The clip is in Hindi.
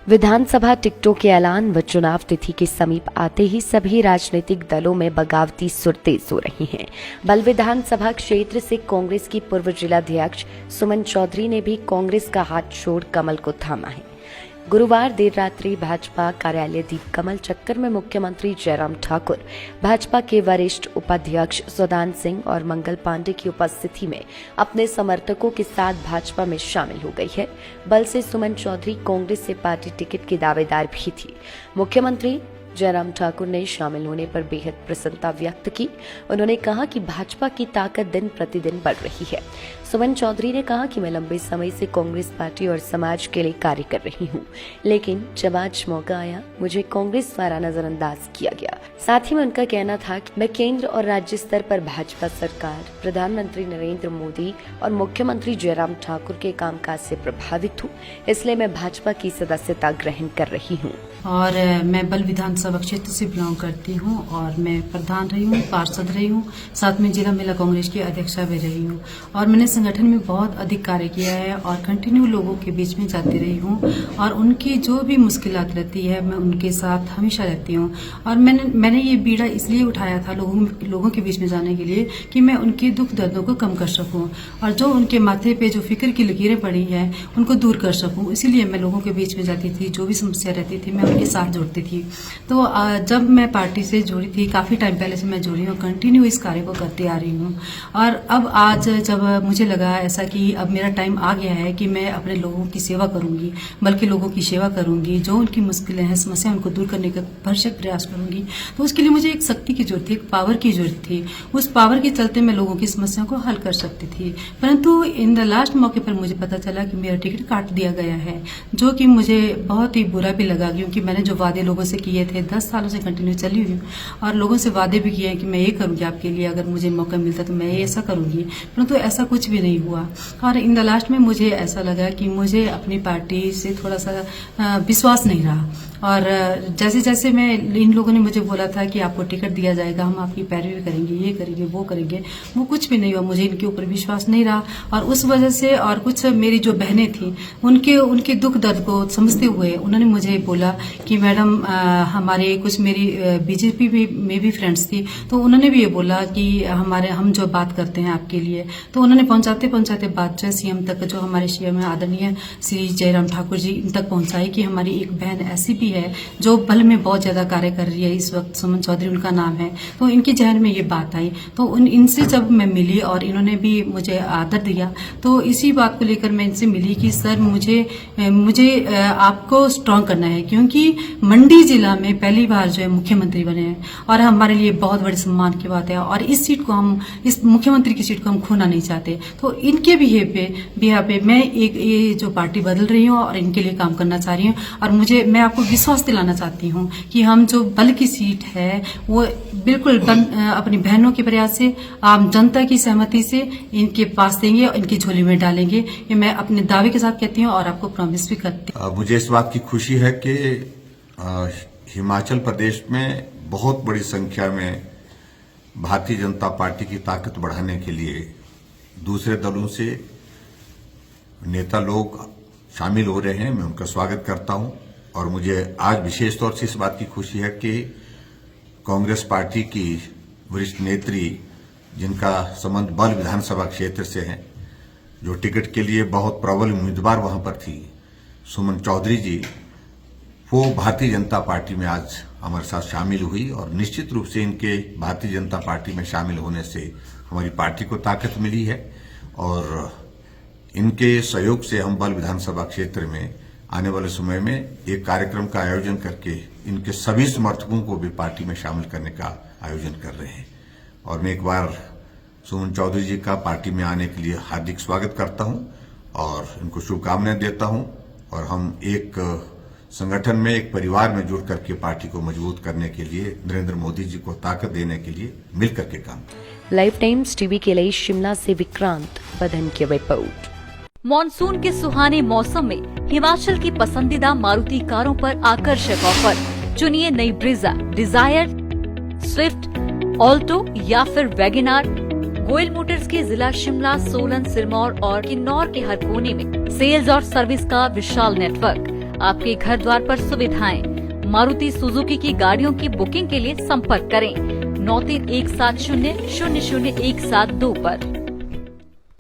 विधानसभा टिकटों के ऐलान व चुनाव तिथि के समीप आते ही सभी राजनीतिक दलों में बगावती सुर तेज हो रही हैं। बल विधानसभा क्षेत्र से कांग्रेस की पूर्व जिलाध्यक्ष सुमन चौधरी ने भी कांग्रेस का हाथ छोड़ कमल को थामा है। गुरुवार देर रात्रि भाजपा कार्यालय दीप कमल चक्कर में मुख्यमंत्री जयराम ठाकुर, भाजपा के वरिष्ठ उपाध्यक्ष सौदान सिंह और मंगल पांडे की उपस्थिति में अपने समर्थकों के साथ भाजपा में शामिल हो गई है। बल से सुमन चौधरी कांग्रेस से पार्टी टिकट की दावेदार भी थी। मुख्यमंत्री जयराम ठाकुर ने शामिल होने पर बेहद प्रसन्नता व्यक्त की। उन्होंने कहा कि भाजपा की ताकत दिन प्रतिदिन बढ़ रही है। सुमन चौधरी ने कहा कि मैं लंबे समय से कांग्रेस पार्टी और समाज के लिए कार्य कर रही हूं, लेकिन जब आज मौका आया मुझे कांग्रेस द्वारा नजरअंदाज किया गया। साथ ही में उनका कहना था कि मैं केंद्र और राज्य स्तर पर भाजपा सरकार, प्रधानमंत्री नरेंद्र मोदी और मुख्यमंत्री जयराम ठाकुर के कामकाज से प्रभावित हूँ, इसलिए मैं भाजपा की सदस्यता ग्रहण कर रही हूँ। और मैं बल विधानसभा क्षेत्र से बिलोंग करती हूँ और मैं प्रधान रही हूँ, पार्षद रही हूँ, साथ में जिला महिला कांग्रेस की अध्यक्षा भी रही हूँ और मैंने संगठन में बहुत अधिक कार्य किया है और कंटिन्यू लोगों के बीच में जाती रही हूँ और उनकी जो भी मुश्किलात रहती है मैं उनके साथ हमेशा रहती हूँ। और मैंने ये बीड़ा इसलिए उठाया था लोगों के बीच में जाने के लिए कि मैं उनके दुख दर्दों को कम कर सकूँ और जो उनके माथे पे जो फिक्र की लकीरें पड़ी हैं उनको दूर कर सकूँ। इसीलिए मैं लोगों के बीच में जाती थी, जो भी समस्या रहती थी मैं उनके साथ जुड़ती थी। तो जब मैं पार्टी से जुड़ी थी, काफी टाइम पहले से मैं जुड़ी हूँ, कंटिन्यू इस कार्य को करती आ रही हूँ। और अब आज जब मुझे लगा ऐसा कि अब मेरा टाइम आ गया है कि मैं अपने लोगों की सेवा करूंगी, बल्कि लोगों की सेवा करूंगी, जो उनकी मुश्किलें हैं, समस्या उनको दूर करने का भरसक प्रयास करूंगी, तो उसके लिए मुझे एक शक्ति की जरूरत थी, एक पावर की जरूरत थी। उस पावर के चलते मैं लोगों की समस्याओं को हल कर सकती थी। परंतु इन द लास्ट मौके पर मुझे पता चला कि मेरा टिकट काट दिया गया है, जो कि मुझे बहुत ही बुरा भी लगा, क्योंकि मैंने जो वादे लोगों से किए थे, 10 सालों से कंटिन्यू चली हुई और लोगों से वादे भी किए हैं कि मैं ये करूंगी आपके लिए, अगर मुझे मौका मिलता तो मैं ये ऐसा करूंगी, परंतु ऐसा कुछ भी नहीं हुआ। और इन द लास्ट में मुझे ऐसा लगा कि मुझे अपनी पार्टी से थोड़ा सा विश्वास नहीं रहा और जैसे जैसे मैं इन लोगों ने मुझे बोला था कि आपको टिकट दिया जाएगा, हम आपकी पैरवी करेंगे, ये करेंगे, वो करेंगे, वो कुछ भी नहीं हुआ। मुझे इनके ऊपर विश्वास नहीं रहा और उस वजह से और कुछ मेरी जो बहनें थी उनके दुख दर्द को समझते हुए उन्होंने मुझे बोला कि मैडम हमारे कुछ मेरी बीजेपी में भी फ्रेंड्स थी, तो उन्होंने भी ये बोला कि हम जो बात करते हैं आपके लिए, तो उन्होंने पहुंचाते पहुंचाते बात जो है सीएम तक, जो हमारे सीएम आदरणीय श्री जयराम ठाकुर जी इन तक पहुंचाई कि हमारी एक बहन ऐसी भी है जो बल में बहुत ज्यादा कार्य कर रही है, इस वक्त सुमन चौधरी उनका नाम है। तो इनके जहन में ये बात आई, तो इनसे जब मैं मिली और इन्होंने भी मुझे आदर दिया, तो इसी बात को लेकर मैं इनसे मिली कि सर मुझे आपको स्ट्रांग करना है, क्योंकि मंडी जिला में पहली बार जो है मुख्यमंत्री बने हैं और हमारे लिए बहुत बड़े सम्मान की बात है और इस मुख्यमंत्री की सीट को हम खोना नहीं चाहते। तो इनके बिहेव पे मैं ये जो पार्टी बदल रही हूँ और इनके लिए काम करना चाह रही हूँ और मैं आपको विश्वास दिलाना चाहती हूँ कि हम जो बल की सीट है वो बिल्कुल अपनी बहनों के प्रयास से, आम जनता की सहमति से इनके पास देंगे और इनकी झोली में डालेंगे। ये मैं अपने दावे के साथ कहती हूँ और आपको प्रॉमिस भी करती हूँ। मुझे इस बात की खुशी है कि हिमाचल प्रदेश में बहुत बड़ी संख्या में भारतीय जनता पार्टी की ताकत बढ़ाने के लिए दूसरे दलों से नेता लोग शामिल हो रहे हैं। मैं उनका स्वागत करता हूं और मुझे आज विशेष तौर से इस बात की खुशी है कि कांग्रेस पार्टी की वरिष्ठ नेत्री, जिनका संबंध बल विधानसभा क्षेत्र से है, जो टिकट के लिए बहुत प्रबल उम्मीदवार वहां पर थी, सुमन चौधरी जी, वो भारतीय जनता पार्टी में आज हमारे साथ शामिल हुई और निश्चित रूप से इनके भारतीय जनता पार्टी में शामिल होने से हमारी पार्टी को ताकत मिली है और इनके सहयोग से हम बल विधानसभा क्षेत्र में आने वाले समय में एक कार्यक्रम का आयोजन करके इनके सभी समर्थकों को भी पार्टी में शामिल करने का आयोजन कर रहे हैं। और मैं एक बार सुमन चौधरी जी का पार्टी में आने के लिए हार्दिक स्वागत करता हूं और इनको शुभकामनाएं देता हूं और हम एक संगठन में, एक परिवार में जुड़ करके पार्टी को मजबूत करने के लिए, नरेंद्र मोदी जी को ताकत देने के लिए मिल करके काम करें। लाइव टाइम्स टीवी के लिए शिमला से विक्रांत बधन की रिपोर्ट। मॉनसून के सुहाने मौसम में हिमाचल की पसंदीदा मारुति कारों पर आकर्षक ऑफर। चुनिए नई ब्रीजा, डिजायर, स्विफ्ट, ऑल्टो या फिर वैगनआर। गोयल मोटर्स के जिला शिमला, सोलन, सिरमौर और किन्नौर के हर कोने में सेल्स और सर्विस का विशाल नेटवर्क। आपके घर द्वार पर सुविधाएं। मारुति सुजुकी की गाड़ियों की बुकिंग के लिए संपर्क करें 9317000172 पर।